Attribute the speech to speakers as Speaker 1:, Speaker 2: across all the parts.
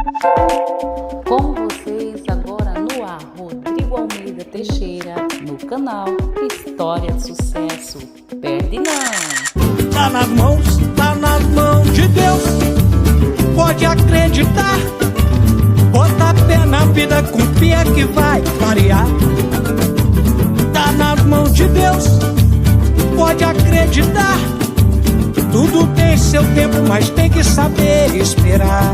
Speaker 1: Com vocês agora no ar, Rodrigo Almeida Teixeira, no canal História de Sucesso. Perde não!
Speaker 2: Tá nas mãos de Deus, pode acreditar. Bota fé na vida, confia que vai variar. Tá nas mãos de Deus, pode acreditar. Tudo tem seu tempo, mas tem que saber esperar.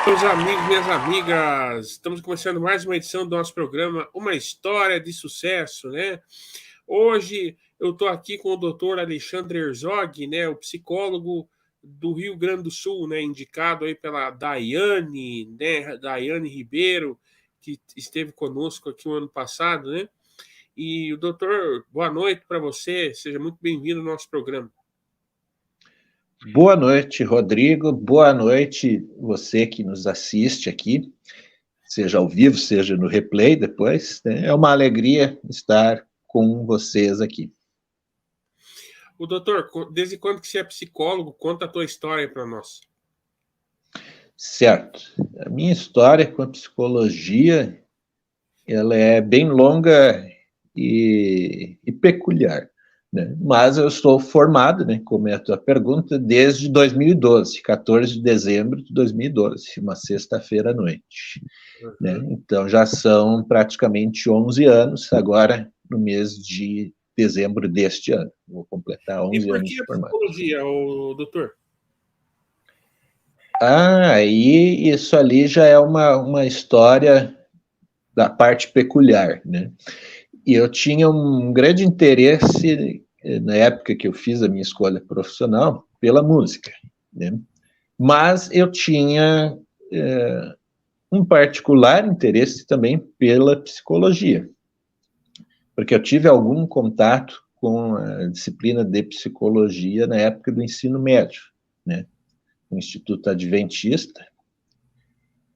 Speaker 3: Meus amigos, minhas amigas, estamos começando mais uma edição do nosso programa Uma História de Sucesso, né? Hoje eu estou aqui com o Dr. Alexandre Herzog, né, o psicólogo do Rio Grande do Sul, né, indicado aí pela Daiane, né, Daiane Ribeiro, que esteve conosco aqui o ano passado, né? E o doutor, boa noite para você, seja muito bem-vindo ao nosso programa.
Speaker 4: Boa noite, Rodrigo. Boa noite, você que nos assiste aqui, seja ao vivo, seja no replay depois. Né? É uma alegria estar com vocês aqui.
Speaker 3: O doutor, desde quando que você é psicólogo? Conta a tua história para nós.
Speaker 4: Certo. A minha história com a psicologia, ela é bem longa e peculiar. Né? Mas eu estou formado, né, como é a tua pergunta, desde 2012, 14 de dezembro de 2012, uma sexta-feira à noite. Né? Então já são praticamente 11 anos, agora no mês de dezembro deste ano. Vou completar 11 anos de formado.
Speaker 3: E por que a psicologia, doutor?
Speaker 4: Aí isso ali já é uma história da parte peculiar, né? E eu tinha um grande interesse, na época que eu fiz a minha escolha profissional, pela música, né? Mas eu tinha um particular interesse também pela psicologia, porque eu tive algum contato com a disciplina de psicologia na época do ensino médio, né? No Instituto Adventista,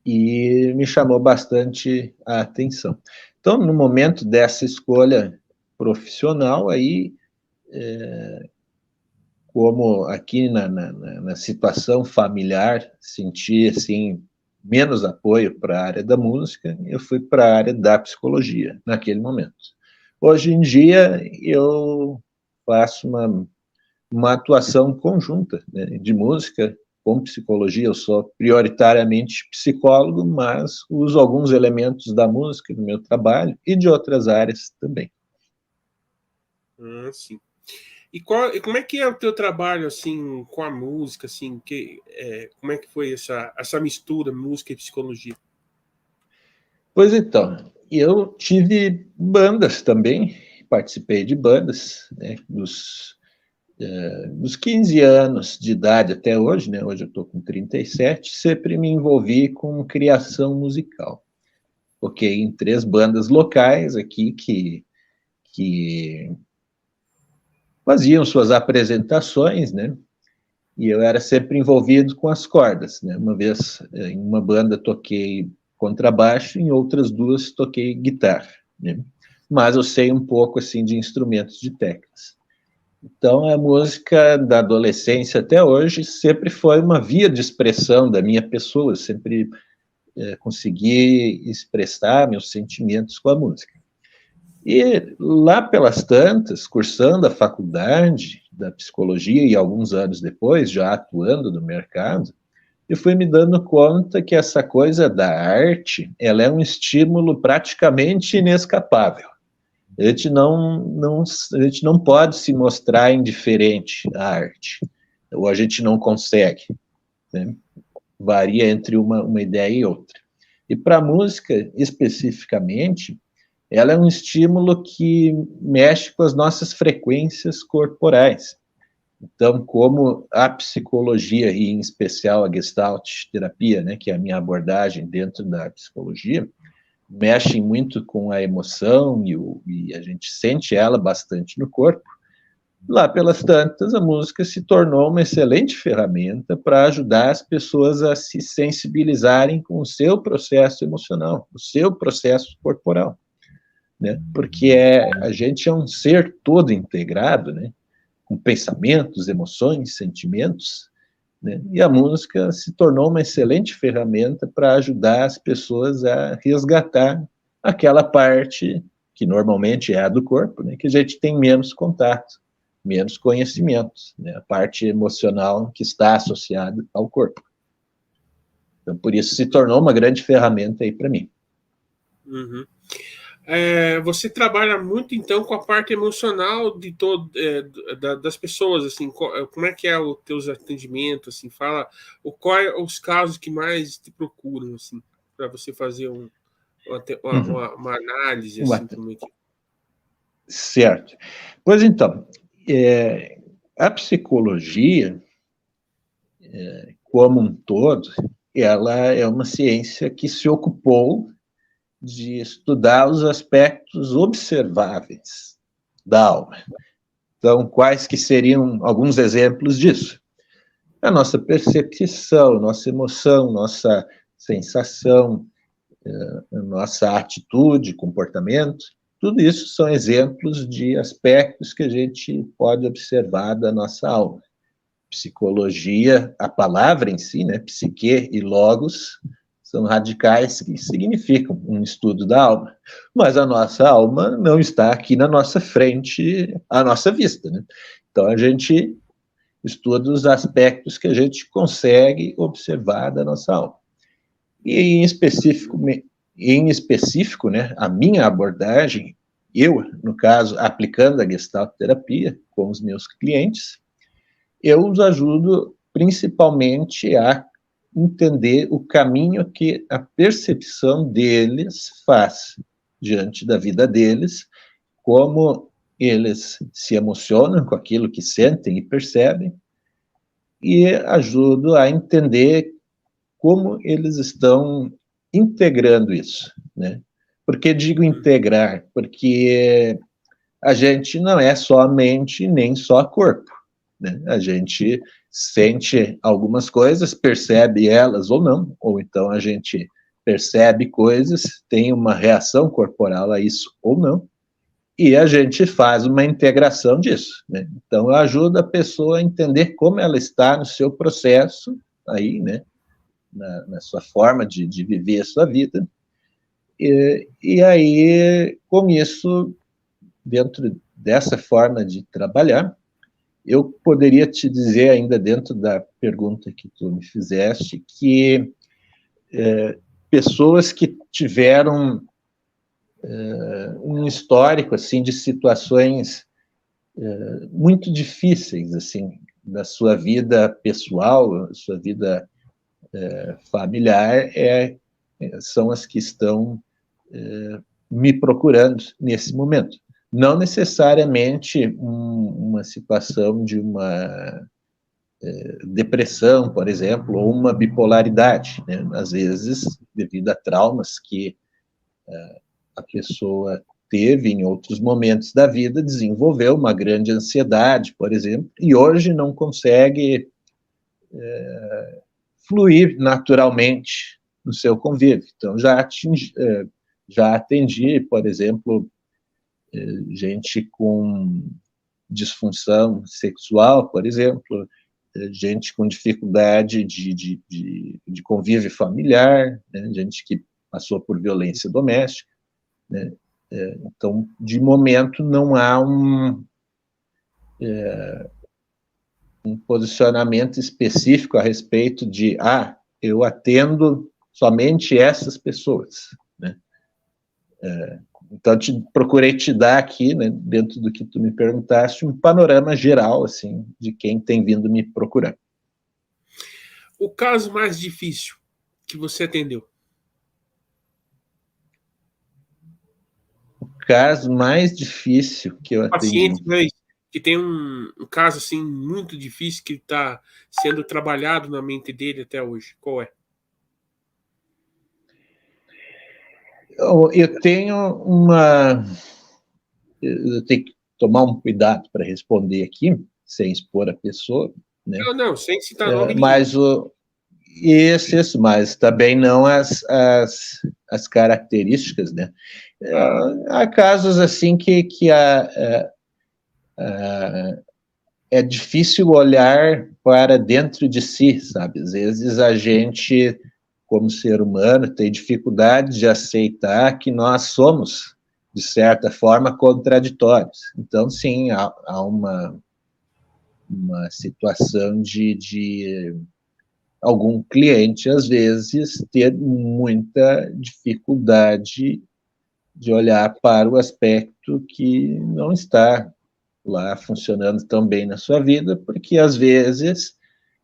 Speaker 4: e me chamou bastante a atenção. Então, no momento dessa escolha profissional, aí, como aqui na situação familiar, senti, assim, menos apoio para a área da música, eu fui para a área da psicologia, naquele momento. Hoje em dia, eu faço uma atuação conjunta, né, de música com psicologia. Eu sou prioritariamente psicólogo, mas uso alguns elementos da música no meu trabalho e de outras áreas também.
Speaker 3: Sim. E como é que é o teu trabalho, assim, com a música, assim, como é que foi essa mistura, música e psicologia?
Speaker 4: Pois então, eu tive bandas também, participei de bandas, né, dos 15 anos de idade até hoje, né? Hoje eu estou com 37, sempre me envolvi com criação musical. Toquei em 3 bandas locais aqui que faziam suas apresentações, né? E eu era sempre envolvido com as cordas, né? Uma vez em uma banda toquei contrabaixo, em outras 2 toquei guitarra, né? Mas eu sei um pouco assim de instrumentos de teclas. Então, a música da adolescência até hoje sempre foi uma via de expressão da minha pessoa, eu sempre consegui expressar meus sentimentos com a música. E lá pelas tantas, cursando a faculdade da psicologia e alguns anos depois, já atuando no mercado, eu fui me dando conta que essa coisa da arte, ela é um estímulo praticamente inescapável. A gente não pode se mostrar indiferente à arte, ou a gente não consegue, né? Varia entre uma ideia e outra. E para a música, especificamente, ela é um estímulo que mexe com as nossas frequências corporais. Então, como a psicologia, e em especial a Gestalt terapia, né, que é a minha abordagem dentro da psicologia, mexem muito com a emoção e a gente sente ela bastante no corpo. Lá pelas tantas, a música se tornou uma excelente ferramenta para ajudar as pessoas a se sensibilizarem com o seu processo emocional, o seu processo corporal, né? Porque a gente é um ser todo integrado, né? com pensamentos, emoções, sentimentos, né? E a música se tornou uma excelente ferramenta para ajudar as pessoas a resgatar aquela parte que normalmente é a do corpo, né? Que a gente tem menos contato, menos conhecimento, né? A parte emocional que está associada ao corpo. Então, por isso se tornou uma grande ferramenta aí para mim.
Speaker 3: Uhum. Você trabalha muito, então, com a parte emocional de das pessoas, assim, como é que é os teus atendimentos, assim, fala quais os casos que mais te procuram, assim, para você fazer uma análise, assim, como é que...
Speaker 4: Certo. Pois então, a psicologia, como um todo, ela é uma ciência que se ocupou de estudar os aspectos observáveis da alma. Então, quais que seriam alguns exemplos disso? A nossa percepção, nossa emoção, nossa sensação, a nossa atitude, comportamento, tudo isso são exemplos de aspectos que a gente pode observar da nossa alma. Psicologia, a palavra em si, né, psique e logos, são radicais que significam um estudo da alma. Mas a nossa alma não está aqui na nossa frente, à nossa vista, né? Então, a gente estuda os aspectos que a gente consegue observar da nossa alma. E, em específico, né, a minha abordagem, eu, no caso, aplicando a Gestalt terapia com os meus clientes, eu os ajudo principalmente a entender o caminho que a percepção deles faz diante da vida deles, como eles se emocionam com aquilo que sentem e percebem, e ajudo a entender como eles estão integrando isso, né? Por que digo integrar? Porque a gente não é só mente nem só corpo, né? A gente sente algumas coisas, percebe elas ou não, ou então a gente percebe coisas, tem uma reação corporal a isso ou não, e a gente faz uma integração disso, né? Então, eu ajudo a pessoa a entender como ela está no seu processo, aí, né, na sua forma de viver a sua vida, e aí, com isso, dentro dessa forma de trabalhar, eu poderia te dizer ainda dentro da pergunta que tu me fizeste, que pessoas que tiveram um histórico, assim, de situações muito difíceis, assim, da sua vida pessoal, sua vida familiar, são as que estão me procurando nesse momento. Não necessariamente uma situação de uma depressão, por exemplo, ou uma bipolaridade, né? Às vezes, devido a traumas que a pessoa teve em outros momentos da vida, desenvolveu uma grande ansiedade, por exemplo, e hoje não consegue fluir naturalmente no seu convívio. Então, já atendi, por exemplo, gente com disfunção sexual, por exemplo, gente com dificuldade de convívio familiar, né? Gente que passou por violência doméstica, né? Então, de momento, não há um posicionamento específico a respeito de, eu atendo somente essas pessoas, né? Então, procurei te dar aqui, né, dentro do que tu me perguntaste, um panorama geral, assim, de quem tem vindo me procurar.
Speaker 3: O caso mais difícil que você atendeu?
Speaker 4: O caso mais difícil que eu atendi...
Speaker 3: Paciente que tem um caso, assim, muito difícil que está sendo trabalhado na mente dele até hoje. Qual é?
Speaker 4: Eu tenho eu tenho que tomar um cuidado para responder aqui, sem expor a pessoa, né?
Speaker 3: Não, sem citar nome
Speaker 4: mas isso, mas também não as características, né? Há casos assim que é difícil olhar para dentro de si, sabe? Às vezes a gente, como ser humano, tem dificuldade de aceitar que nós somos, de certa forma, contraditórios. Então, sim, há uma situação de algum cliente, às vezes, ter muita dificuldade de olhar para o aspecto que não está lá funcionando tão bem na sua vida, porque, às vezes,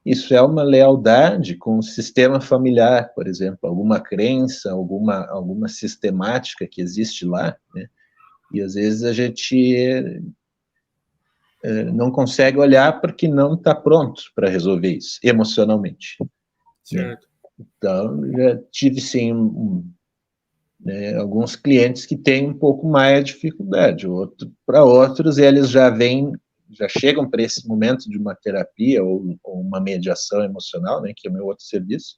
Speaker 4: isso é uma lealdade com o sistema familiar, por exemplo, alguma crença, alguma sistemática que existe lá, né? E, às vezes, a gente não consegue olhar porque não está pronto para resolver isso, emocionalmente.
Speaker 3: Certo.
Speaker 4: Né? Então, já tive, sim, né, alguns clientes que têm um pouco mais de dificuldade. Para outros, eles já chegam para esse momento de uma terapia ou uma mediação emocional, né, que é o meu outro serviço,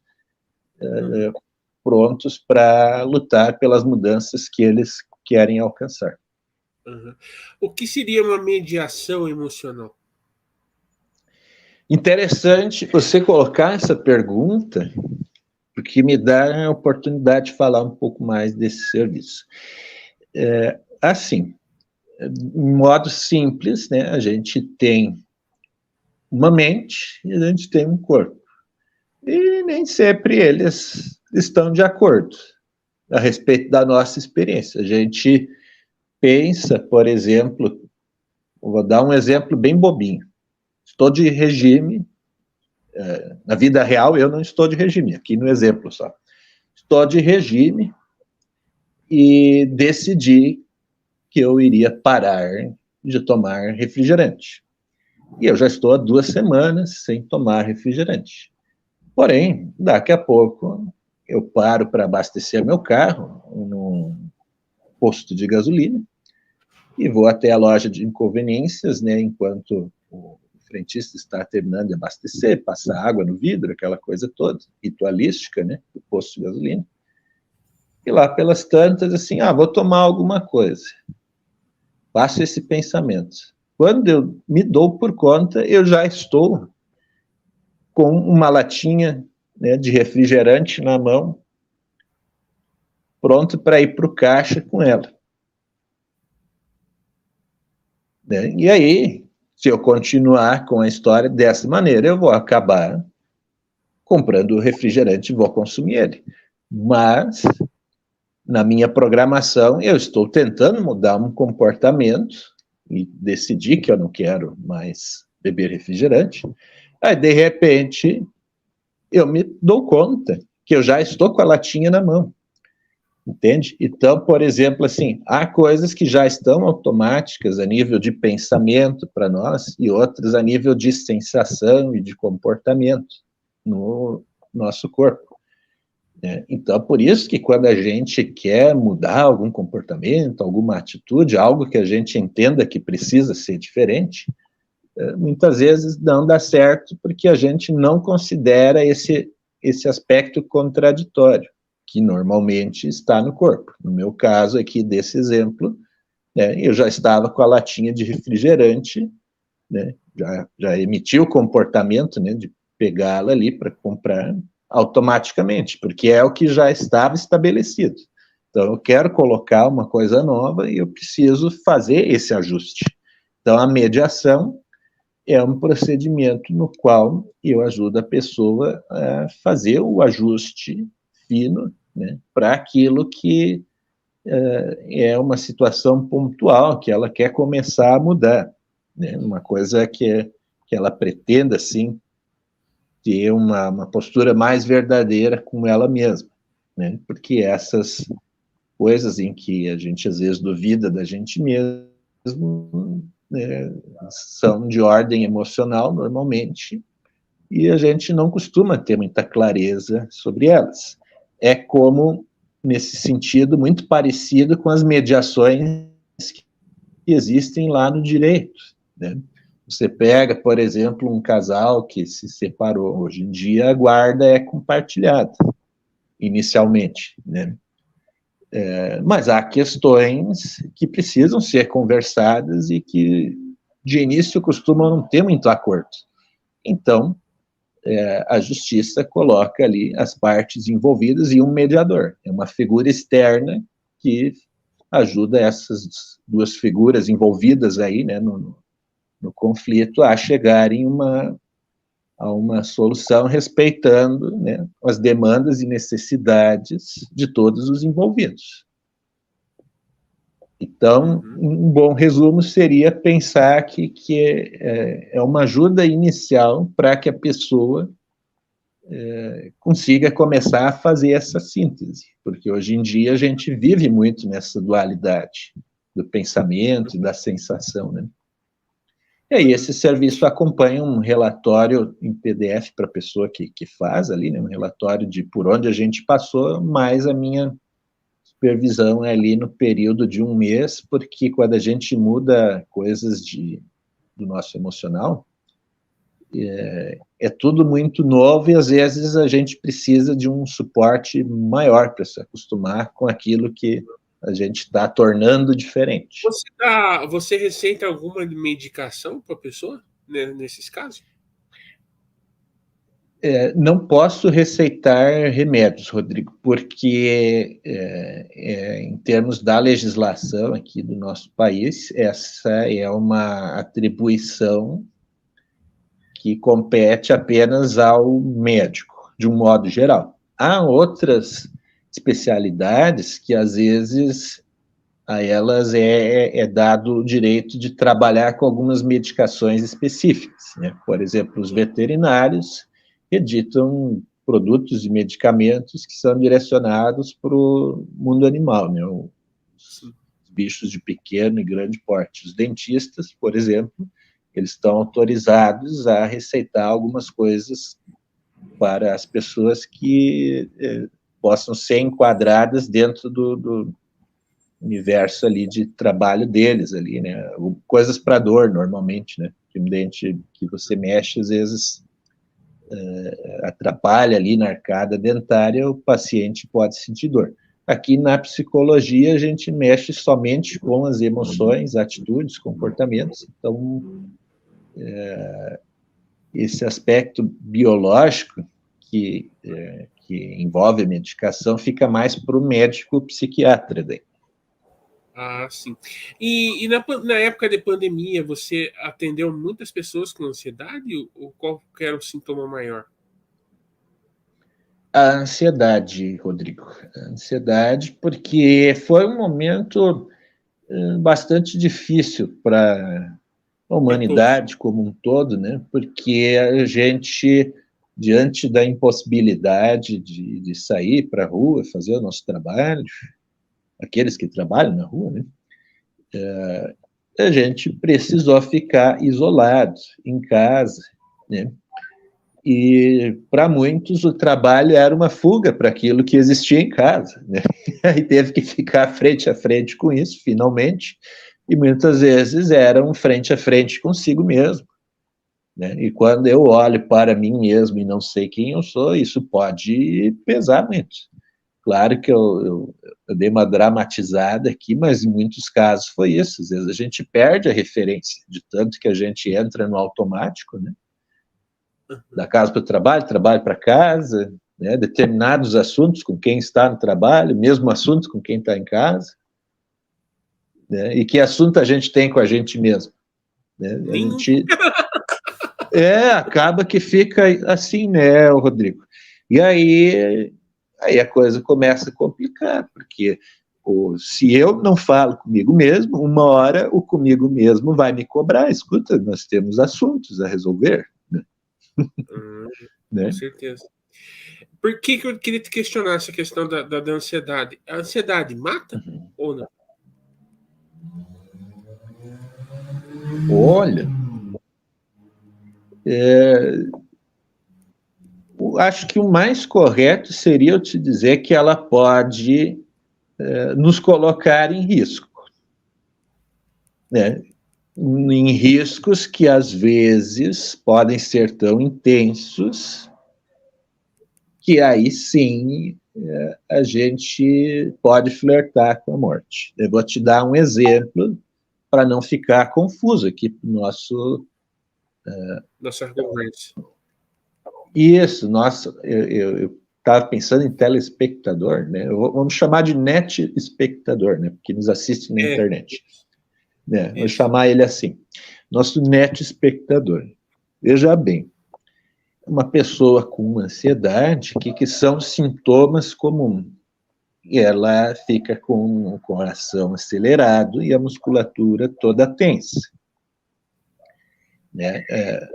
Speaker 4: prontos para lutar pelas mudanças que eles querem alcançar.
Speaker 3: Uhum. O que seria uma mediação emocional?
Speaker 4: Interessante você colocar essa pergunta, porque me dá a oportunidade de falar um pouco mais desse serviço. Assim, em modo simples, né, a gente tem uma mente e a gente tem um corpo. E nem sempre eles estão de acordo a respeito da nossa experiência. A gente pensa, por exemplo, vou dar um exemplo bem bobinho. Estou de regime, na vida real eu não estou de regime, aqui no exemplo só. Estou de regime e decidi que eu iria parar de tomar refrigerante. E eu já estou há 2 semanas sem tomar refrigerante. Porém, daqui a pouco, eu paro para abastecer meu carro num posto de gasolina e vou até a loja de inconveniências, né, enquanto o frentista está terminando de abastecer, passar água no vidro, aquela coisa toda, ritualística, né, do posto de gasolina. E lá pelas tantas, assim, vou tomar alguma coisa. Passo esse pensamento. Quando eu me dou por conta, eu já estou com uma latinha, né, de refrigerante na mão, pronto para ir para o caixa com ela. Né? E aí, se eu continuar com a história dessa maneira, eu vou acabar comprando o refrigerante e vou consumir ele. Mas, na minha programação, eu estou tentando mudar um comportamento e decidi que eu não quero mais beber refrigerante. Aí, de repente, eu me dou conta que eu já estou com a latinha na mão. Entende? Então, por exemplo, assim, há coisas que já estão automáticas a nível de pensamento para nós e outras a nível de sensação e de comportamento no nosso corpo. Né? Então, por isso que quando a gente quer mudar algum comportamento, alguma atitude, algo que a gente entenda que precisa ser diferente, muitas vezes não dá certo porque a gente não considera esse aspecto contraditório, que normalmente está no corpo. No meu caso aqui, desse exemplo, né, eu já estava com a latinha de refrigerante, né, já emiti o comportamento, né, de pegá-la ali para comprar automaticamente, porque é o que já estava estabelecido. Então, eu quero colocar uma coisa nova e eu preciso fazer esse ajuste. Então, a mediação é um procedimento no qual eu ajudo a pessoa a fazer o ajuste fino, né, para aquilo que é uma situação pontual, que ela quer começar a mudar, né, uma coisa que ela pretenda, assim, ter uma postura mais verdadeira com ela mesma, né, porque essas coisas em que a gente, às vezes, duvida da gente mesmo, né, são de ordem emocional, normalmente, e a gente não costuma ter muita clareza sobre elas. É como, nesse sentido, muito parecido com as mediações que existem lá no direito. Né? Você pega, por exemplo, um casal que se separou. Hoje em dia, a guarda é compartilhada, inicialmente. Né? Mas há questões que precisam ser conversadas e que de início, costumam não ter muito acordo. Então, a justiça coloca ali as partes envolvidas e um mediador. É uma figura externa que ajuda essas duas figuras envolvidas aí, né, no conflito a chegarem a uma solução respeitando, né, as demandas e necessidades de todos os envolvidos. Então, um bom resumo seria pensar que é uma ajuda inicial para que a pessoa consiga começar a fazer essa síntese, porque hoje em dia a gente vive muito nessa dualidade do pensamento e da sensação, né? E aí esse serviço acompanha um relatório em PDF para a pessoa que faz ali, né, um relatório de por onde a gente passou, mais a minha supervisão é ali no período de 1 mês, porque quando a gente muda coisas do nosso emocional, é tudo muito novo e às vezes a gente precisa de um suporte maior para se acostumar com aquilo que a gente está tornando diferente.
Speaker 3: Você receita alguma medicação para a pessoa, né, nesses casos?
Speaker 4: Não posso receitar remédios, Rodrigo, porque em termos da legislação aqui do nosso país, essa é uma atribuição que compete apenas ao médico, de um modo geral. Há outras especialidades que, às vezes, a elas é dado o direito de trabalhar com algumas medicações específicas, né? Por exemplo, os veterinários editam produtos e medicamentos que são direcionados para o mundo animal, né? Os bichos de pequeno e grande porte. Os dentistas, por exemplo, eles estão autorizados a receitar algumas coisas para as pessoas que possam ser enquadradas dentro do universo ali de trabalho deles ali, né? Coisas para dor, normalmente, né? Um dente que você mexe, às vezes atrapalha ali na arcada dentária, o paciente pode sentir dor. Aqui na psicologia a gente mexe somente com as emoções, atitudes, comportamentos. Então, esse aspecto biológico que envolve a medicação fica mais para o médico psiquiatra daí.
Speaker 3: Ah, sim. E na época de pandemia, você atendeu muitas pessoas com ansiedade ou qual era o sintoma maior?
Speaker 4: A ansiedade, Rodrigo. A ansiedade, porque foi um momento bastante difícil para a humanidade como um todo, né? Porque a gente, diante da impossibilidade de sair para a rua, fazer o nosso trabalho, aqueles que trabalham na rua, né? A gente precisou ficar isolado em casa, né? E para muitos o trabalho era uma fuga para aquilo que existia em casa, né? E teve que ficar frente a frente com isso, finalmente, e muitas vezes era um frente a frente consigo mesmo, né? E quando eu olho para mim mesmo e não sei quem eu sou, isso pode pesar muito. Claro que eu dei uma dramatizada aqui, mas em muitos casos foi isso. Às vezes a gente perde a referência, de tanto que a gente entra no automático, né? Da casa para o trabalho para casa, né? Determinados assuntos com quem está no trabalho, mesmo assuntos com quem está em casa, né? E que assunto a gente tem com a gente mesmo, né? A gente acaba que fica assim, né, Rodrigo? E aí a coisa começa a complicar, porque se eu não falo comigo mesmo, uma hora o comigo mesmo vai me cobrar. Escuta, nós temos assuntos a resolver, né?
Speaker 3: Né? Com certeza. Por que eu queria te questionar essa questão da ansiedade? A ansiedade mata ou não?
Speaker 4: Olha, acho que o mais correto seria eu te dizer que ela pode nos colocar em risco, né? Em riscos que, às vezes, podem ser tão intensos que aí sim a gente pode flertar com a morte. Eu vou te dar um exemplo para não ficar confuso aqui no nosso...
Speaker 3: Nossa conversa.
Speaker 4: Isso, eu estava pensando em telespectador, né? Vamos chamar de net espectador, né? Porque nos assiste na internet. Né? Vou chamar ele assim, nosso net espectador. Veja bem, uma pessoa com ansiedade, que são sintomas comuns? E ela fica com o coração acelerado e a musculatura toda tensa. Né?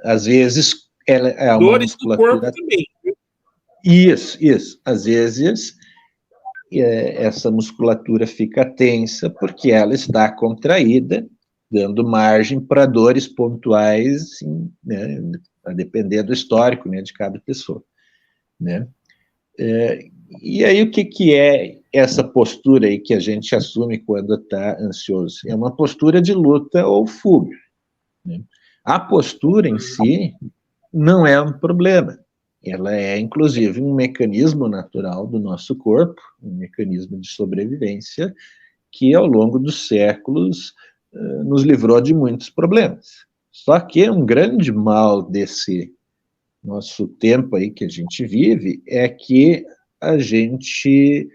Speaker 4: Às vezes, ela é uma
Speaker 3: dores
Speaker 4: musculatura...
Speaker 3: do corpo também.
Speaker 4: Isso. Às vezes, essa musculatura fica tensa porque ela está contraída, dando margem para dores pontuais, né, a depender do histórico, né, de cada pessoa. Né? E aí, o que é essa postura aí que a gente assume quando está ansioso? É uma postura de luta ou fuga. Né? A postura em si não é um problema. Ela é, inclusive, um mecanismo natural do nosso corpo, um mecanismo de sobrevivência que, ao longo dos séculos, nos livrou de muitos problemas. Só que um grande mal desse nosso tempo aí que a gente vive é que a gente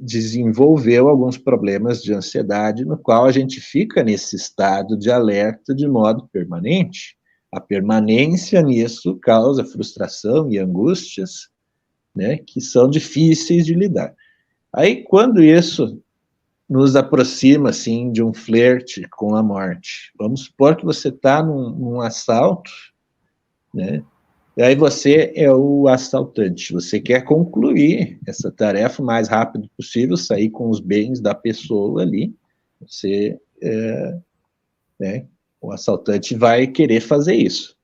Speaker 4: desenvolveu alguns problemas de ansiedade, no qual a gente fica nesse estado de alerta de modo permanente. A permanência nisso causa frustração e angústias, né, que são difíceis de lidar. Aí, quando isso nos aproxima, assim, de um flerte com a morte, vamos supor que você está num assalto, né, e aí você é o assaltante, você quer concluir essa tarefa o mais rápido possível, sair com os bens da pessoa ali, você, né, o assaltante vai querer fazer isso.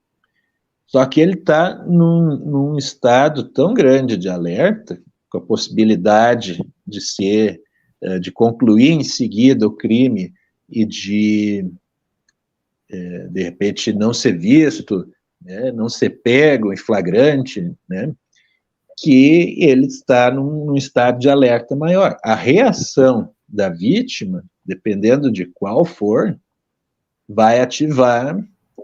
Speaker 4: Só que ele está num estado tão grande de alerta, com a possibilidade de concluir em seguida o crime e de repente, não ser visto, né, não ser pego em flagrante, né, que ele está num estado de alerta maior. A reação da vítima, dependendo de qual for, vai ativar,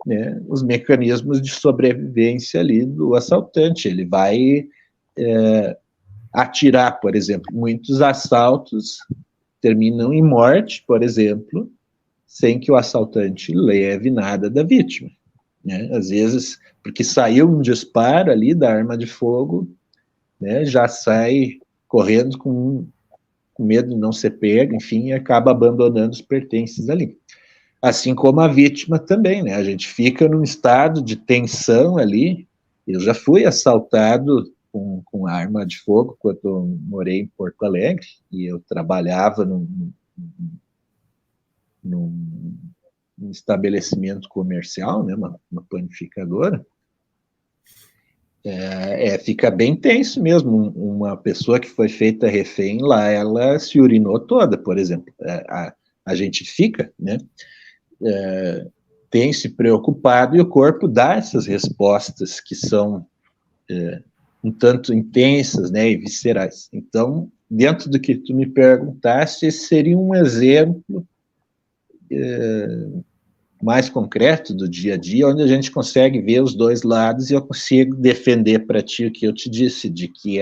Speaker 4: né, os mecanismos de sobrevivência ali do assaltante. Ele vai atirar, por exemplo. Muitos assaltos terminam em morte, por exemplo, sem que o assaltante leve nada da vítima. Né? Às vezes, porque saiu um disparo ali da arma de fogo, né, já sai correndo com medo de não ser pego, enfim, e acaba abandonando os pertences ali. Assim como a vítima também, né? A gente fica num estado de tensão ali. Eu já fui assaltado com arma de fogo quando eu morei em Porto Alegre, e eu trabalhava num estabelecimento comercial, né, uma panificadora. Fica bem tenso mesmo. Uma pessoa que foi feita refém lá, ela se urinou toda, por exemplo. A gente fica, né, tenso e preocupado, e o corpo dá essas respostas que são um tanto intensas, né, e viscerais. Então, dentro do que tu me perguntaste, esse seria um exemplo mais concreto do dia a dia, onde a gente consegue ver os dois lados, e eu consigo defender para ti o que eu te disse, de que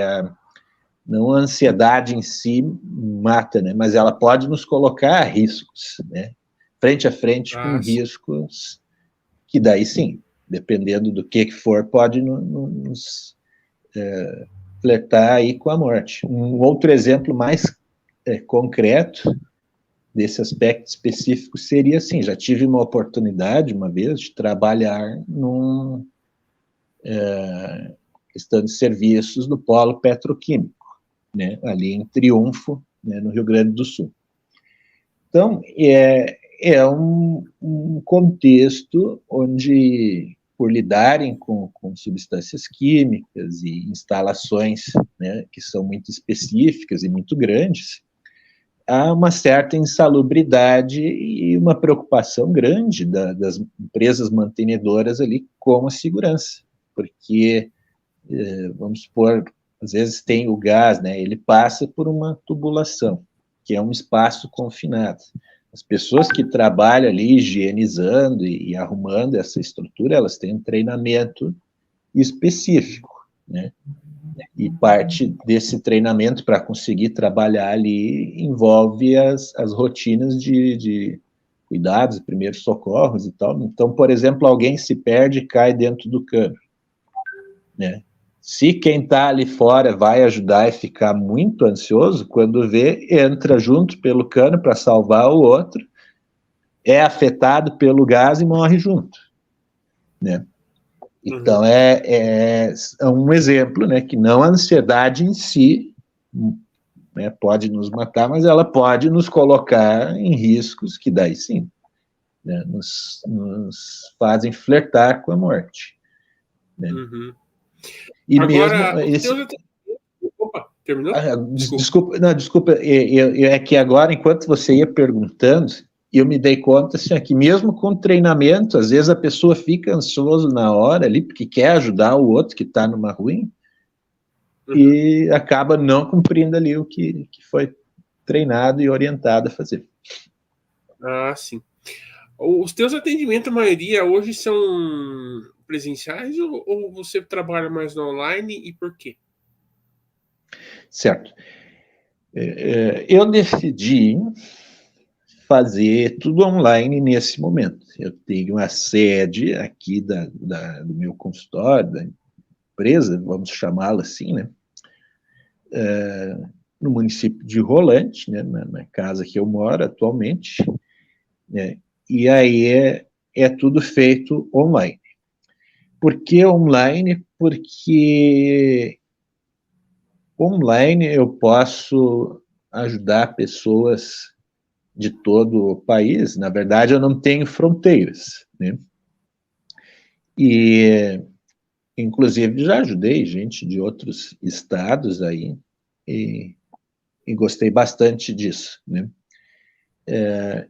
Speaker 4: não a ansiedade em si mata, né, mas ela pode nos colocar a riscos, né, frente a frente com riscos que daí sim, dependendo do que for, pode nos flertar aí com a morte. Um outro exemplo mais concreto desse aspecto específico seria assim: já tive uma oportunidade uma vez de trabalhar num questão de serviços do polo petroquímico, né, ali em Triunfo, né, no Rio Grande do Sul. Então, é um contexto onde, por lidarem com substâncias químicas e instalações, né, que são muito específicas e muito grandes, há uma certa insalubridade e uma preocupação grande das empresas mantenedoras ali com a segurança, porque, vamos supor, às vezes tem o gás, né, ele passa por uma tubulação, que é um espaço confinado. As pessoas que trabalham ali higienizando e arrumando essa estrutura, elas têm um treinamento específico, né? E parte desse treinamento para conseguir trabalhar ali envolve as rotinas de cuidados, primeiros socorros e tal. Então, por exemplo, alguém se perde e cai dentro do cano, né? Se quem está ali fora vai ajudar e ficar muito ansioso, quando vê, entra junto pelo cano para salvar o outro, é afetado pelo gás e morre junto, né? Então, é um exemplo, né, que não a ansiedade em si, né, pode nos matar, mas ela pode nos colocar em riscos que daí sim, né, nos fazem flertar com a morte, né? E
Speaker 3: agora,
Speaker 4: mesmo
Speaker 3: Opa, terminou?
Speaker 4: Desculpa, é que agora, enquanto você ia perguntando, eu me dei conta assim, que mesmo com treinamento, às vezes a pessoa fica ansiosa na hora ali, porque quer ajudar o outro que está numa ruim, e acaba não cumprindo ali o que foi treinado e orientado a fazer.
Speaker 3: Ah, sim. Os teus atendimentos, a maioria hoje são presenciais ou você trabalha mais no online e por quê?
Speaker 4: Certo. Eu decidi fazer tudo online nesse momento. Eu tenho a sede aqui do meu consultório, da empresa, vamos chamá-la assim, né? No município de Rolante, né? Na casa que eu moro atualmente, né? E aí é tudo feito online. Por que online? Porque online eu posso ajudar pessoas de todo o país. Na verdade, eu não tenho fronteiras, né? E, inclusive, já ajudei gente de outros estados aí e gostei bastante disso, né?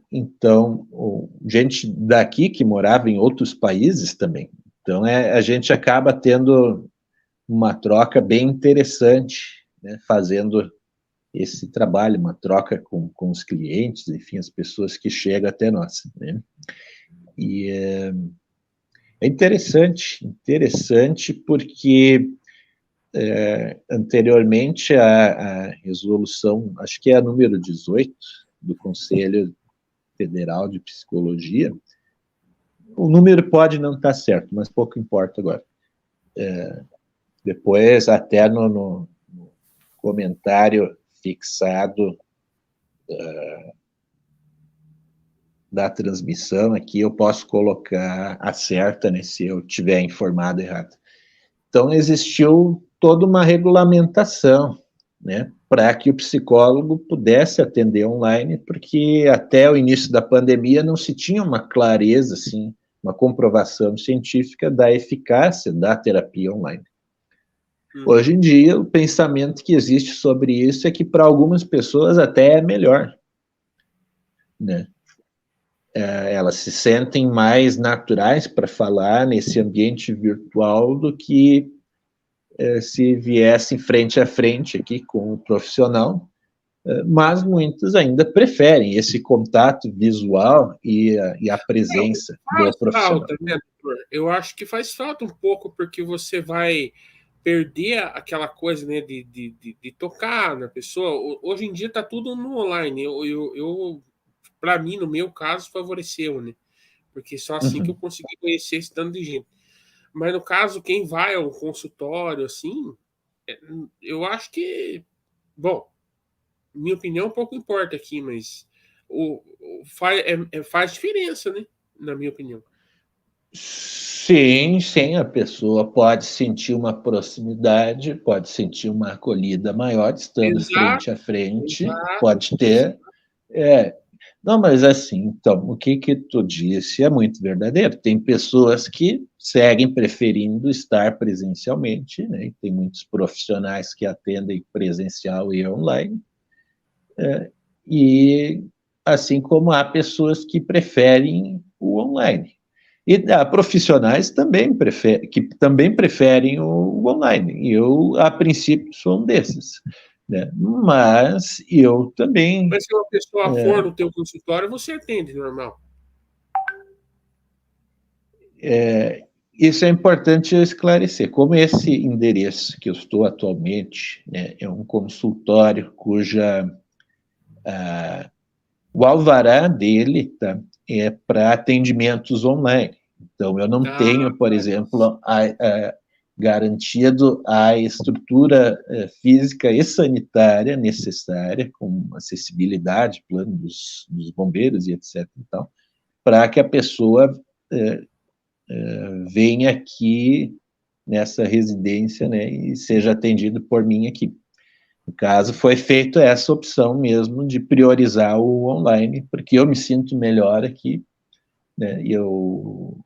Speaker 4: Então, gente daqui que morava em outros países também. Então, a gente acaba tendo uma troca bem interessante, né, fazendo esse trabalho, uma troca com os clientes, enfim, as pessoas que chegam até nós, né? E é interessante porque anteriormente a resolução, acho que é a número 18 do Conselho Federal de Psicologia, o número pode não estar certo, mas pouco importa agora. Depois, até no comentário fixado da transmissão aqui, eu posso colocar a certa, né, se eu tiver informado errado. Então, existiu toda uma regulamentação, né, para que o psicólogo pudesse atender online, porque até o início da pandemia não se tinha uma clareza, assim, uma comprovação científica da eficácia da terapia online. Hoje em dia, o pensamento que existe sobre isso é que para algumas pessoas até é melhor, né? Elas se sentem mais naturais para falar nesse ambiente virtual do que se viessem frente a frente aqui com o profissional, mas muitos ainda preferem esse contato visual e a presença do profissional.
Speaker 3: Falta, né, doutor? Eu acho que faz falta um pouco, porque você vai perder aquela coisa, né, de tocar na pessoa. Hoje em dia está tudo no online. Eu para mim, no meu caso, favoreceu, né? Porque só assim que eu consegui conhecer esse tanto de gente. Mas no caso, quem vai ao consultório, assim, eu acho que, bom, minha opinião pouco importa aqui, mas faz diferença, né? Na minha opinião.
Speaker 4: Sim, a pessoa pode sentir uma proximidade, pode sentir uma acolhida maior, estando frente a frente, pode ter. Não, mas assim, então, o que tu disse é muito verdadeiro. Tem pessoas que seguem preferindo estar presencialmente, né? Tem muitos profissionais que atendem presencial e online, e assim como há pessoas que preferem o online. E há profissionais que também preferem o online. E eu, a princípio, sou um desses. né? Mas eu também...
Speaker 3: Mas se uma pessoa for no teu consultório, você atende normal.
Speaker 4: Isso é importante esclarecer. Como esse endereço que eu estou atualmente, né, é um consultório cuja o alvará dele, tá, é para atendimentos online. Então, eu não tenho, por exemplo, a garantido a estrutura física e sanitária necessária, com acessibilidade, plano dos bombeiros e etc. Então, para que a pessoa venha aqui nessa residência, né, e seja atendido por mim aqui. No caso, foi feita essa opção mesmo de priorizar o online, porque eu me sinto melhor aqui, né, e eu,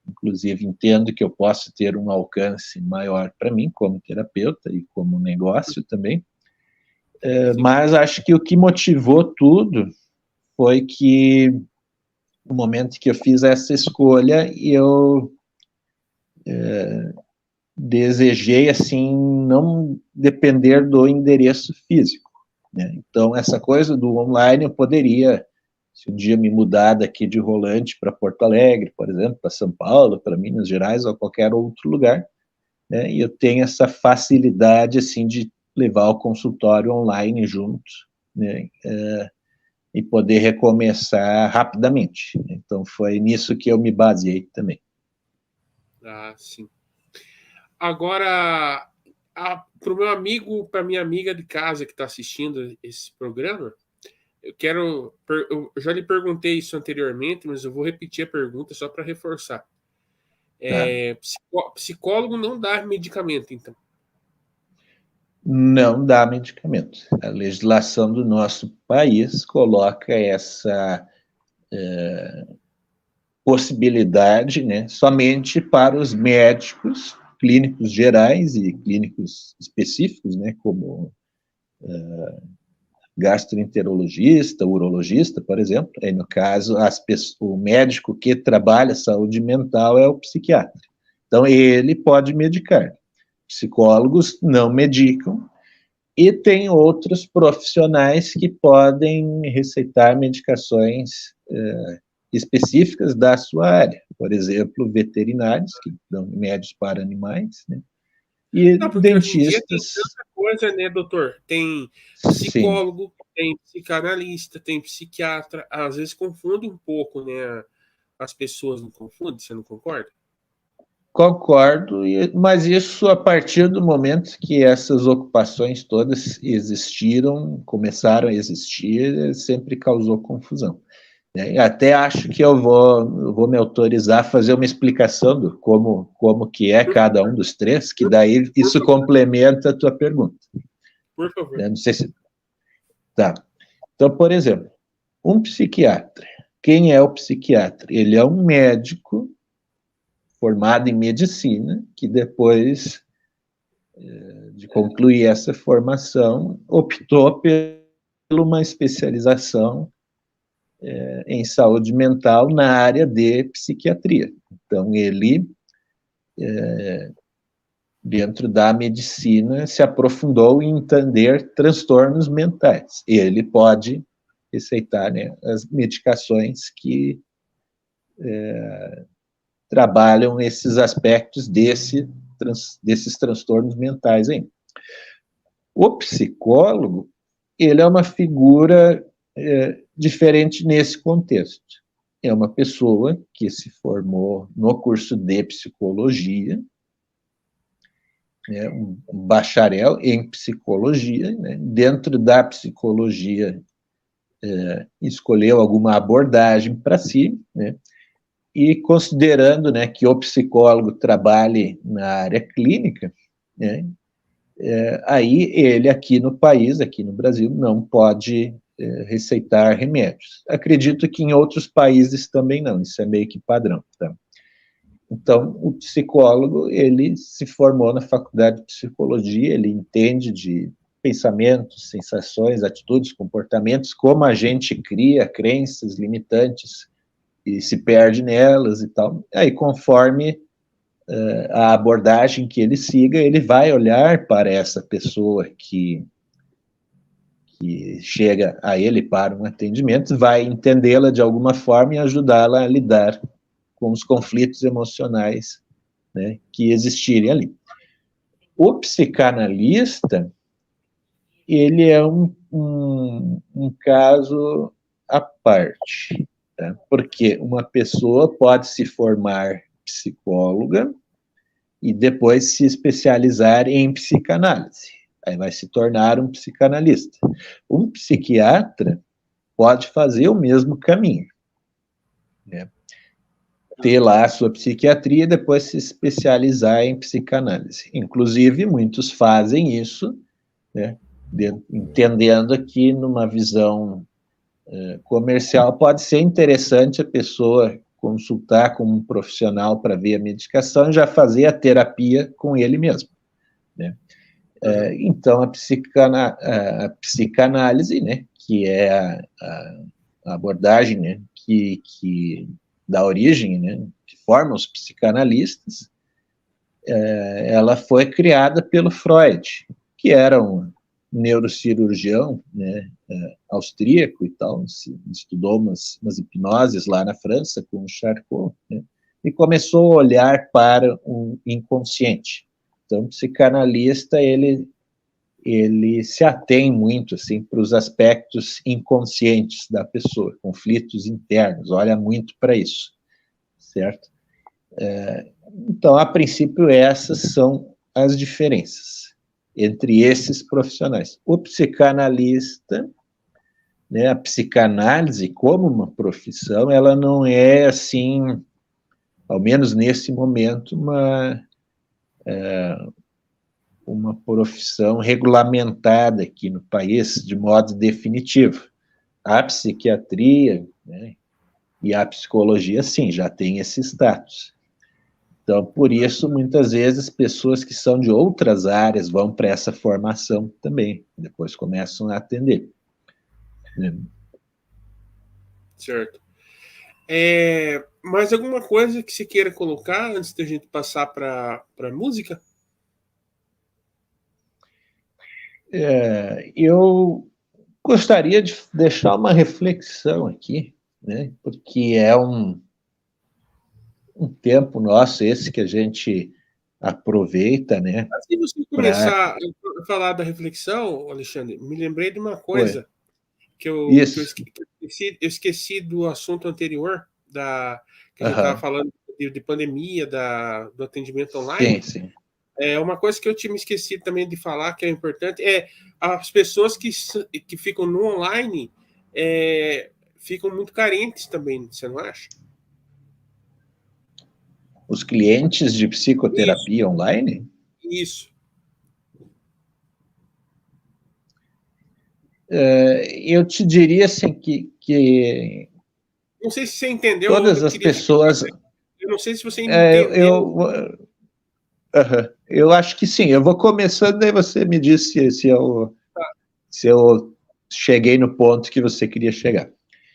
Speaker 4: inclusive, entendo que eu posso ter um alcance maior para mim, como terapeuta e como negócio também, mas acho que o que motivou tudo foi que, no momento que eu fiz essa escolha, eu desejei, assim, não depender do endereço físico, né? Então, essa coisa do online eu poderia, se um dia me mudar daqui de Rolante para Porto Alegre, por exemplo, para São Paulo, para Minas Gerais ou qualquer outro lugar, né? E eu tenho essa facilidade, assim, de levar o consultório online junto, né? E poder recomeçar rapidamente. Então, foi nisso que eu me baseei também.
Speaker 3: Ah, sim. Agora, para o meu amigo, para minha amiga de casa que está assistindo esse programa, eu já lhe perguntei isso anteriormente, mas eu vou repetir a pergunta só para reforçar. Psicólogo não dá medicamento, então?
Speaker 4: Não dá medicamento. A legislação do nosso país coloca essa possibilidade, né, somente para os médicos clínicos gerais e clínicos específicos, né, como gastroenterologista, urologista, por exemplo. Aí, no caso, o médico que trabalha saúde mental é o psiquiatra. Então, ele pode medicar. Psicólogos não medicam, e tem outros profissionais que podem receitar medicações específicas da sua área. Por exemplo, veterinários, que dão remédios para animais, né? E
Speaker 3: não, porque
Speaker 4: dentistas...
Speaker 3: hoje em dia tem tanta coisa, né, doutor? Tem psicólogo, sim, tem psicanalista, tem psiquiatra. Às vezes confunde um pouco, né? As pessoas não confundem, você não concorda?
Speaker 4: Concordo, mas isso a partir do momento que essas ocupações todas existiram, começaram a existir, sempre causou confusão. Até acho que eu vou me autorizar a fazer uma explicação do como que é cada um dos três, que daí isso complementa a tua pergunta.
Speaker 3: Por favor.
Speaker 4: Não sei se... Tá. Então, por exemplo, um psiquiatra. Quem é o psiquiatra? Ele é um médico formado em medicina, que depois de concluir essa formação, optou por uma especialização em saúde mental na área de psiquiatria. Então, ele, dentro da medicina, se aprofundou em entender transtornos mentais. Ele pode receitar, né, as medicações que trabalham esses aspectos desses transtornos mentais aí. O psicólogo, ele é uma figura diferente nesse contexto. É uma pessoa que se formou no curso de psicologia, né, um bacharel em psicologia, né, dentro da psicologia escolheu alguma abordagem para si, né, e considerando, né, que o psicólogo trabalhe na área clínica, né, aí ele aqui no país, aqui no Brasil, não pode receitar remédios. Acredito que em outros países também não, isso é meio que padrão. Tá? Então, o psicólogo, ele se formou na faculdade de psicologia, ele entende de pensamentos, sensações, atitudes, comportamentos, como a gente cria crenças limitantes e se perde nelas e tal. Aí, conforme a abordagem que ele siga, ele vai olhar para essa pessoa que que chega a ele para um atendimento vai entendê-la de alguma forma e ajudá-la a lidar com os conflitos emocionais, né, que existirem ali. O psicanalista, ele é um caso à parte, tá? Porque uma pessoa pode se formar psicóloga e depois se especializar em psicanálise. Aí vai se tornar um psicanalista. Um psiquiatra pode fazer o mesmo caminho, né? Ter lá a sua psiquiatria e depois se especializar em psicanálise. Inclusive, muitos fazem isso, né, entendendo que numa visão comercial pode ser interessante a pessoa consultar com um profissional para ver a medicação e já fazer a terapia com ele mesmo, né? Então, a psicanálise, né, que é a abordagem, né, que dá origem, né, que forma os psicanalistas, ela foi criada pelo Freud, que era um neurocirurgião, né, austríaco e tal, estudou umas hipnoses lá na França com o Charcot, né, e começou a olhar para o inconsciente. Então, o psicanalista, ele se atém muito assim, para os aspectos inconscientes da pessoa, conflitos internos, olha muito para isso, certo? Então, a princípio, essas são as diferenças entre esses profissionais. O psicanalista, né, a psicanálise como uma profissão, ela não é assim, ao menos nesse momento, uma profissão regulamentada aqui no país de modo definitivo. A psiquiatria, né, e a psicologia, sim, já tem esse status. Então, por isso, muitas vezes, pessoas que são de outras áreas vão para essa formação também, depois começam a atender.
Speaker 3: Certo. Mais alguma coisa que você queira colocar antes da gente passar para a música?
Speaker 4: Eu gostaria de deixar uma reflexão aqui, né, porque é um tempo nosso esse que a gente aproveita, né?
Speaker 3: Antes de você começar a falar da reflexão, Alexandre, me lembrei de uma coisa que eu esqueci do assunto anterior, que a gente estava falando de pandemia, do atendimento online.
Speaker 4: Sim.
Speaker 3: Uma coisa que eu tinha me esquecido também de falar, que é importante, as pessoas que ficam no online ficam muito carentes também, você não acha?
Speaker 4: Os clientes de psicoterapia online?
Speaker 3: Isso.
Speaker 4: Eu te diria assim que
Speaker 3: não sei se você entendeu.
Speaker 4: Todas as pessoas.
Speaker 3: Eu não sei se você entendeu.
Speaker 4: Eu acho que sim. Eu vou começando, daí você me diz se eu cheguei no ponto que você queria chegar.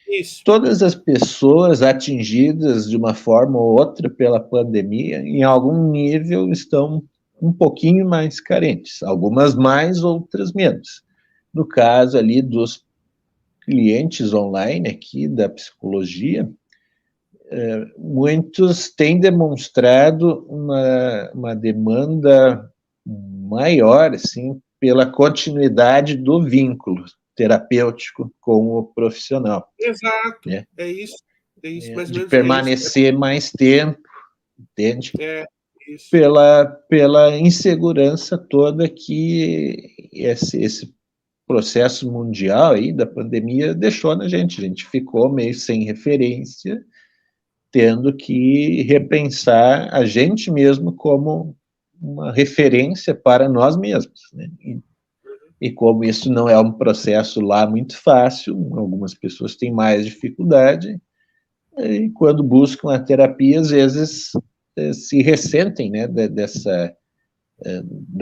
Speaker 3: Isso.
Speaker 4: Todas as pessoas atingidas de uma forma ou outra pela pandemia, em algum nível, estão um pouquinho mais carentes. Algumas mais, outras menos. No caso ali dos clientes online aqui da psicologia, muitos têm demonstrado uma demanda maior, assim, pela continuidade do vínculo terapêutico com o profissional.
Speaker 3: Exato, é isso mais ou menos.
Speaker 4: De permanecer mais tempo, entende?
Speaker 3: Isso.
Speaker 4: Pela insegurança toda que esse processo mundial aí da pandemia deixou na gente. A gente ficou meio sem referência, tendo que repensar a gente mesmo como uma referência para nós mesmos, né? E como isso não é um processo lá muito fácil, algumas pessoas têm mais dificuldade, e quando buscam a terapia, às vezes se ressentem, né, da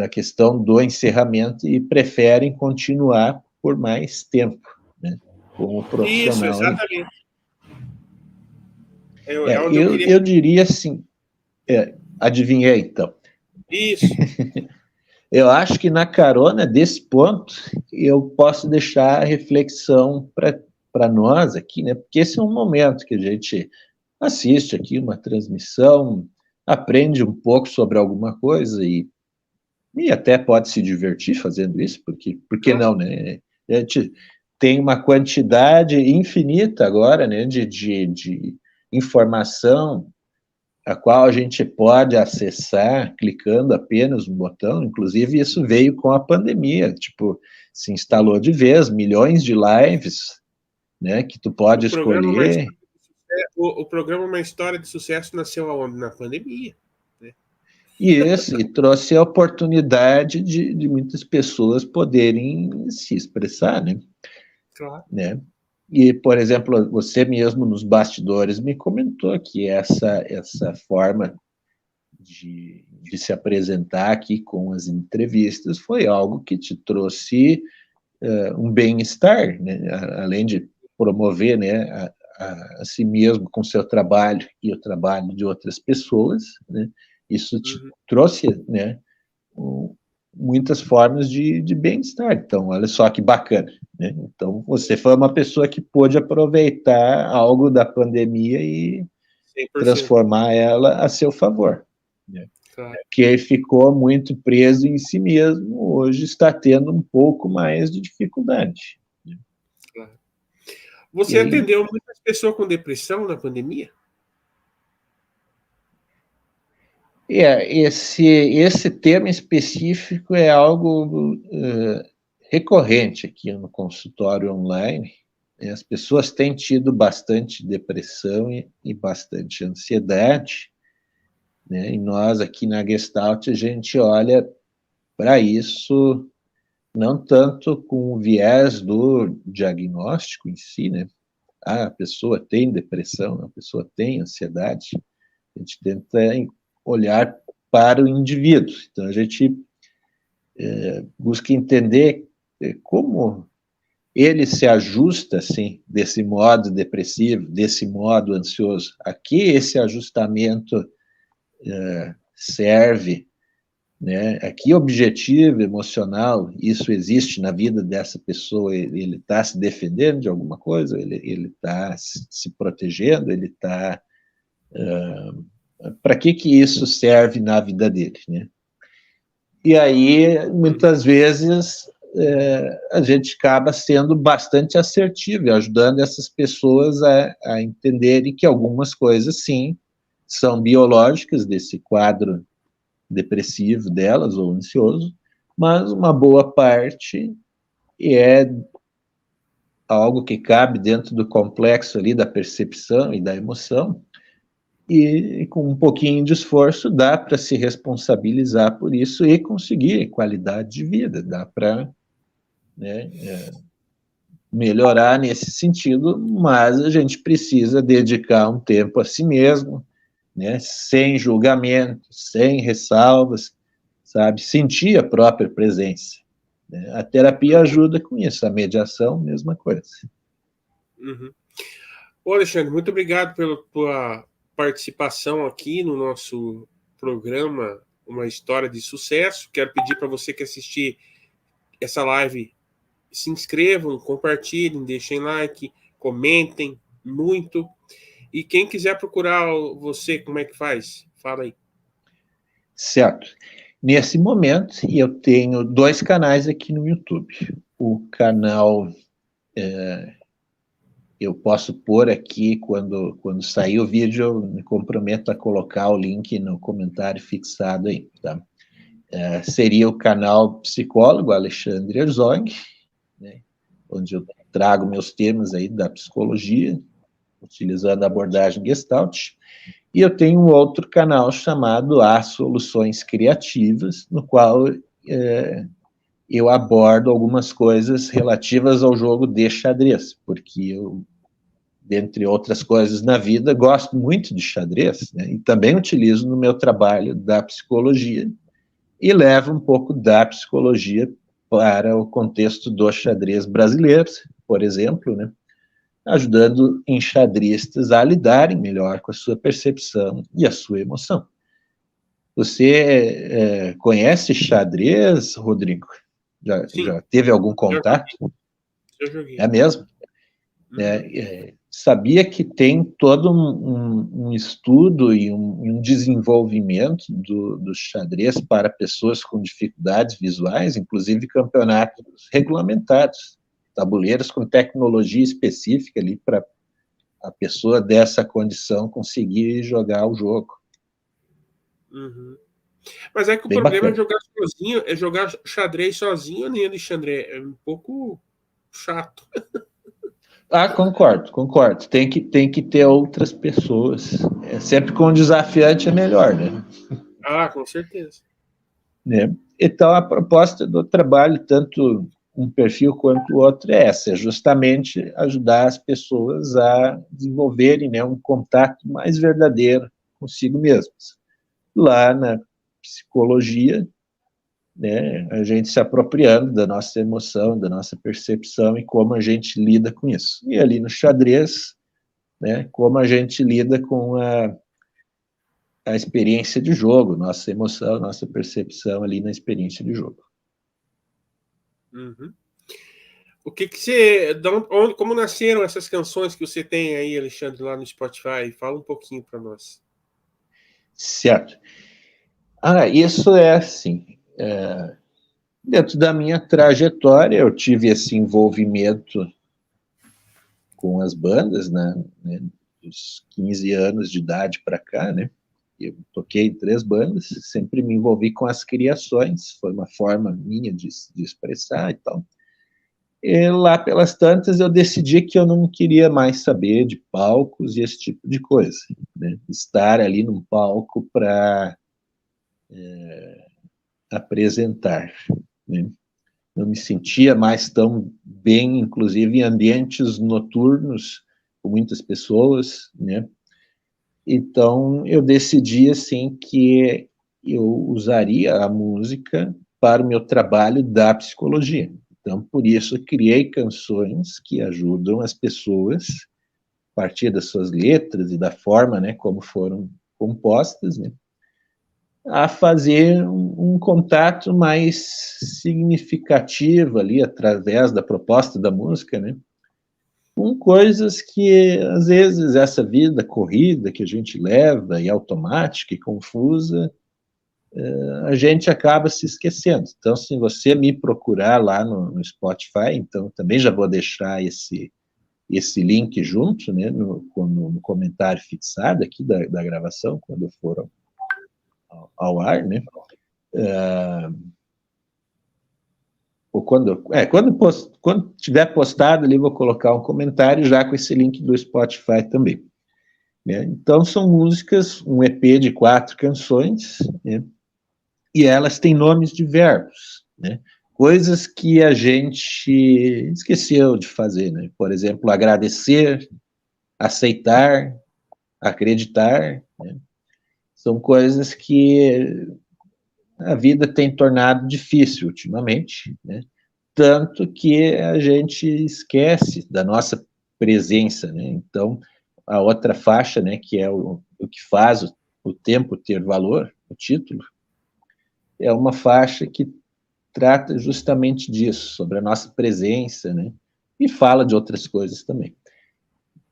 Speaker 4: questão do encerramento e preferem continuar por mais tempo, né, como profissional.
Speaker 3: Isso, exatamente.
Speaker 4: Eu diria assim, adivinhei então.
Speaker 3: Isso.
Speaker 4: Eu acho que na carona desse ponto eu posso deixar a reflexão para nós aqui, né? Porque esse é um momento que a gente assiste aqui uma transmissão, aprende um pouco sobre alguma coisa e até pode se divertir fazendo isso, porque por que não, né? A gente tem uma quantidade infinita agora, né, de informação a qual a gente pode acessar clicando apenas no botão. Inclusive, isso veio com a pandemia, tipo, se instalou de vez, milhões de lives, né, que tu pode escolher.
Speaker 3: O programa Uma História de Sucesso nasceu aonde? Na pandemia. Né?
Speaker 4: Isso, e trouxe a oportunidade de muitas pessoas poderem se expressar, né?
Speaker 3: Claro.
Speaker 4: Né? E, por exemplo, você mesmo nos bastidores me comentou que essa forma de se apresentar aqui com as entrevistas foi algo que te trouxe um bem-estar, né? Além de promover, né, a si mesmo com seu trabalho e o trabalho de outras pessoas, né? Isso te trouxe, né, muitas formas de bem-estar. Então, olha só que bacana, né? Então, você foi uma pessoa que pôde aproveitar algo da pandemia e
Speaker 3: 100%.
Speaker 4: Transformar ela a seu favor. Né?
Speaker 3: Claro.
Speaker 4: Que ficou muito preso em si mesmo, hoje está tendo um pouco mais de dificuldade. Né?
Speaker 3: Claro. Você atendeu muitas pessoas com depressão na pandemia?
Speaker 4: Esse tema específico é algo recorrente aqui no consultório online. As pessoas têm tido bastante depressão e bastante ansiedade, né? E nós aqui na Gestalt a gente olha para isso não tanto com o viés do diagnóstico em si, né? A pessoa tem depressão, a pessoa tem ansiedade. A gente tenta olhar para o indivíduo. Então, a gente busca entender como ele se ajusta, assim, desse modo depressivo, desse modo ansioso. A que esse ajustamento serve, né? A que objetivo emocional isso existe na vida dessa pessoa? Ele está se defendendo de alguma coisa? Ele está se protegendo? Ele está... para que isso serve na vida dele, né? E aí, muitas vezes, a gente acaba sendo bastante assertivo, ajudando essas pessoas a entenderem que algumas coisas, sim, são biológicas desse quadro depressivo delas, ou ansioso, mas uma boa parte é algo que cabe dentro do complexo ali da percepção e da emoção, e com um pouquinho de esforço dá para se responsabilizar por isso e conseguir qualidade de vida, dá para, né, melhorar nesse sentido, mas a gente precisa dedicar um tempo a si mesmo, né, sem julgamento, sem ressalvas, sabe, sentir a própria presença. Né? A terapia ajuda com isso, a mediação, mesma coisa.
Speaker 3: Ô, Alexandre, muito obrigado pela tua participação aqui no nosso programa Uma História de Sucesso. Quero pedir para você que assistir essa live, se inscrevam, compartilhem, deixem like, comentem muito. E quem quiser procurar você, como é que faz? Fala aí.
Speaker 4: Certo. Nesse momento, eu tenho 2 canais aqui no YouTube. O canal... eu posso pôr aqui, quando sair o vídeo, eu me comprometo a colocar o link no comentário fixado aí, tá? Seria o canal Psicólogo Alexandre Herzog, né, onde eu trago meus temas aí da psicologia, utilizando a abordagem Gestalt, e eu tenho um outro canal chamado As Soluções Criativas, no qual eu abordo algumas coisas relativas ao jogo de xadrez, porque eu, dentre outras coisas na vida, gosto muito de xadrez, né? E também utilizo no meu trabalho da psicologia, e levo um pouco da psicologia para o contexto do xadrez brasileiro, por exemplo, né? Ajudando enxadristas a lidarem melhor com a sua percepção e a sua emoção. Você conhece xadrez, Rodrigo? Já teve algum contato?
Speaker 3: Eu joguei.
Speaker 4: É mesmo? Sabia que tem todo um estudo e um desenvolvimento do xadrez para pessoas com dificuldades visuais, inclusive campeonatos regulamentados, tabuleiros com tecnologia específica ali para a pessoa dessa condição conseguir jogar o jogo.
Speaker 3: Uhum. Mas é que o
Speaker 4: Bem
Speaker 3: problema
Speaker 4: bacana.
Speaker 3: é jogar sozinho, é jogar xadrez sozinho, né, Alexandre? É um pouco chato.
Speaker 4: Ah, concordo. Tem que ter outras pessoas. Sempre com um desafiante é melhor, né?
Speaker 3: Ah, com certeza.
Speaker 4: Então, a proposta do trabalho, tanto um perfil quanto o outro, é essa, é justamente ajudar as pessoas a desenvolverem, né, um contato mais verdadeiro consigo mesmas. Lá na psicologia, né, a gente se apropriando da nossa emoção, da nossa percepção e como a gente lida com isso. E ali no xadrez, né, como a gente lida com a experiência de jogo, nossa emoção, nossa percepção ali na experiência de jogo.
Speaker 3: Uhum. O que você... Como nasceram essas canções que você tem aí, Alexandre, lá no Spotify? Fala um pouquinho para nós.
Speaker 4: Certo. Isso é assim... dentro da minha trajetória, eu tive esse envolvimento com as bandas, né, dos 15 anos de idade para cá, né? Eu toquei em 3 bandas, sempre me envolvi com as criações, foi uma forma minha de expressar e tal. E lá pelas tantas eu decidi que eu não queria mais saber de palcos e esse tipo de coisa, né? Estar ali num palco para apresentar, né? Não me sentia mais tão bem, inclusive em ambientes noturnos, com muitas pessoas, né? Então, eu decidi, assim, que eu usaria a música para o meu trabalho da psicologia. Então, por isso, criei canções que ajudam as pessoas, a partir das suas letras e da forma, né, como foram compostas, né, a fazer um contato mais significativo ali, através da proposta da música, né, com coisas que, às vezes, essa vida corrida que a gente leva, e automática e confusa, a gente acaba se esquecendo. Então, se você me procurar lá no Spotify, então também já vou deixar esse link junto, né, no comentário fixado aqui da gravação, quando for ao ar, né? Ou quando tiver postado ali, vou colocar um comentário já com esse link do Spotify também. Né? Então, são músicas, um EP de 4 canções, né? E elas têm nomes de verbos, né? Coisas que a gente esqueceu de fazer, né? Por exemplo, agradecer, aceitar, acreditar, né? São coisas que a vida tem tornado difícil ultimamente, né? Tanto que a gente esquece da nossa presença, né? Então, a outra faixa, né, que é o que faz o tempo ter valor, o título, é uma faixa que trata justamente disso, sobre a nossa presença, né? E fala de outras coisas também.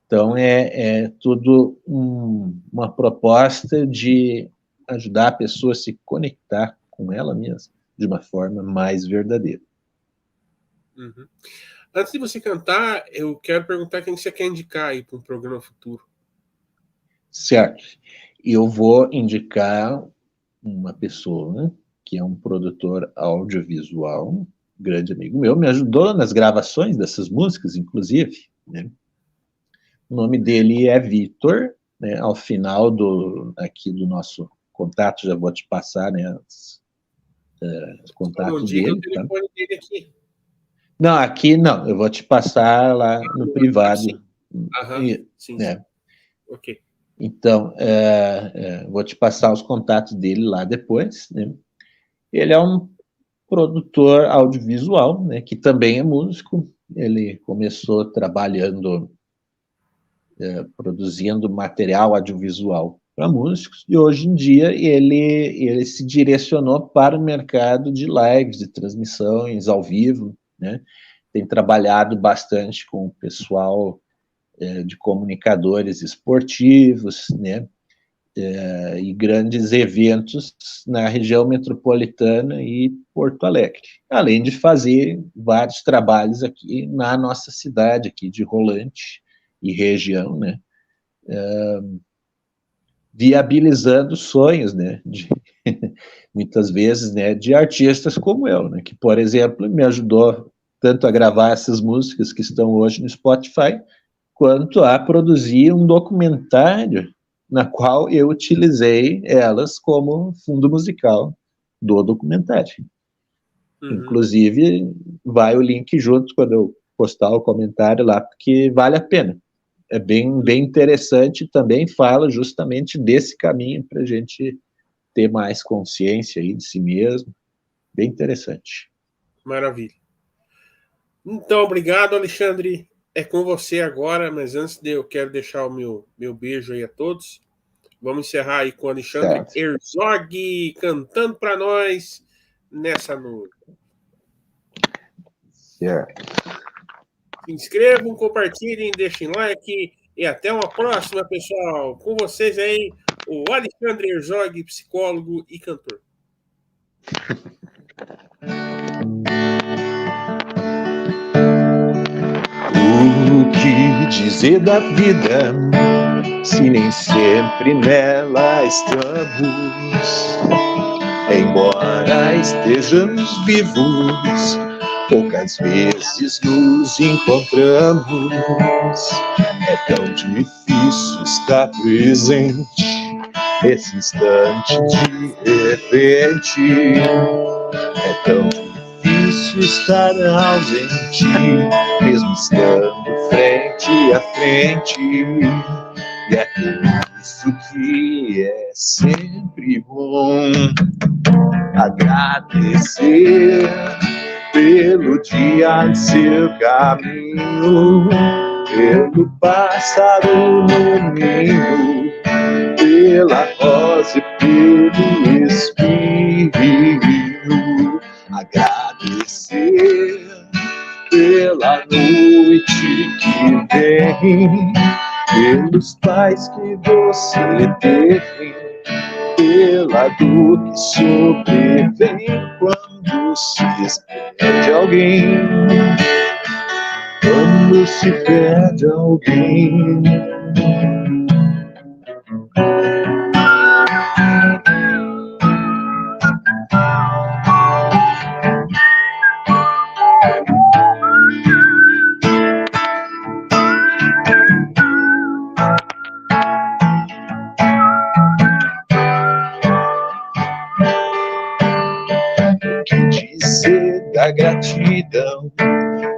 Speaker 4: Então, é tudo uma proposta de ajudar a pessoa a se conectar com ela mesma de uma forma mais verdadeira.
Speaker 3: Uhum. Antes de você cantar, eu quero perguntar quem você quer indicar aí para um programa futuro.
Speaker 4: Certo. Eu vou indicar uma pessoa, né, que é um produtor audiovisual, um grande amigo meu, me ajudou nas gravações dessas músicas, inclusive, né? O nome dele é Vitor, né? Ao final aqui do nosso contato, já vou te passar, né, os contatos
Speaker 3: Diga o
Speaker 4: dele.
Speaker 3: telefone dele aqui.
Speaker 4: Não, aqui não, eu vou te passar lá no privado.
Speaker 3: Sim. Aham, sim.
Speaker 4: Né?
Speaker 3: Ok.
Speaker 4: Então, vou te passar os contatos dele lá depois, né? Ele é um produtor audiovisual, né, que também é músico. Ele começou trabalhando, produzindo material audiovisual para músicos, e hoje em dia ele se direcionou para o mercado de lives, de transmissões ao vivo, né? Tem trabalhado bastante com o pessoal de comunicadores esportivos, né? E grandes eventos na região metropolitana e Porto Alegre, além de fazer vários trabalhos aqui na nossa cidade, aqui de Rolante e região, né? Viabilizando sonhos, né? Muitas vezes, né? De artistas como eu, né? Que, por exemplo, me ajudou tanto a gravar essas músicas que estão hoje no Spotify, quanto a produzir um documentário na qual eu utilizei elas como fundo musical do documentário. Inclusive, vai o link junto quando eu postar o comentário lá, porque vale a pena. É bem interessante, também fala justamente desse caminho para a gente ter mais consciência aí de si mesmo. Bem interessante.
Speaker 3: Maravilha. Então, obrigado, Alexandre. É com você agora, mas antes eu quero deixar o meu beijo aí a todos. Vamos encerrar aí com o Alexandre Herzog cantando para nós nessa noite.
Speaker 4: Certo.
Speaker 3: Se inscrevam, compartilhem, deixem like e até uma próxima, pessoal. Com vocês aí, o Alexandre Herzog, psicólogo e cantor.
Speaker 4: O que dizer da vida, se nem sempre nela estamos? Embora estejamos vivos, poucas vezes nos encontramos. É tão difícil estar presente nesse instante de repente. É tão difícil estar ausente, mesmo estando frente a frente. E é por isso que é sempre bom agradecer pelo dia em seu caminho, pelo pássaro no ninho, pela rosa e pelo espinho. Agradecer pela noite que vem, pelos pais que você teve, pela dor que sobrevém quando se perde alguém. Quando se perde alguém. Dizer da gratidão,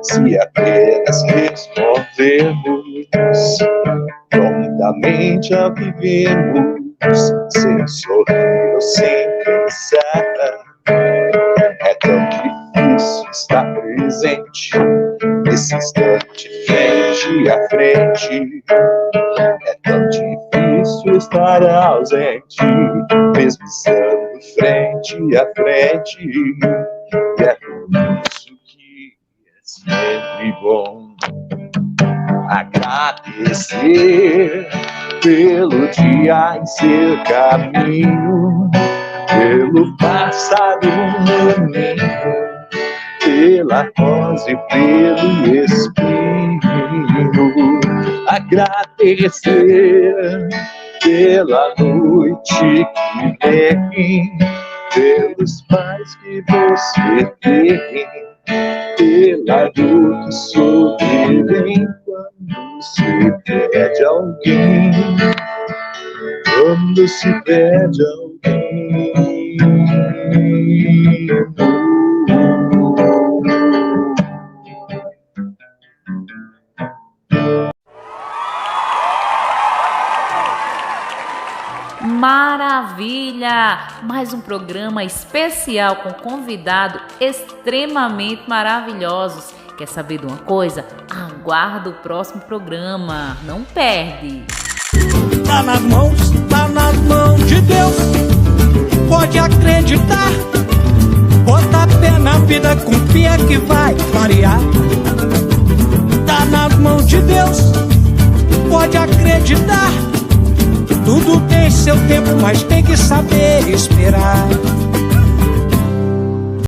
Speaker 4: se apenas respondemos prontamente a vivemos, sem sorrir ou sem pensar. É tão difícil estar presente nesse instante frente a frente. É tão difícil estar ausente, mesmo estando frente a frente. E é por isso que é sempre bom agradecer pelo dia em seu caminho, pelo pássaro no ninho, pela rosa e pelo espinho. Agradecer pela noite que vem, pelos pais que você teve, pela dor que sobrevém quando se perde alguém. Quando se perde alguém.
Speaker 1: Maravilha! Mais um programa especial com convidados extremamente maravilhosos. Quer saber de uma coisa? Aguarda o próximo programa. Não perde!
Speaker 2: Tá nas mãos de Deus. Pode acreditar. Bota pé na vida, confia que vai variar. Tá nas mãos de Deus. Pode acreditar. Tudo tem seu tempo, mas tem que saber esperar.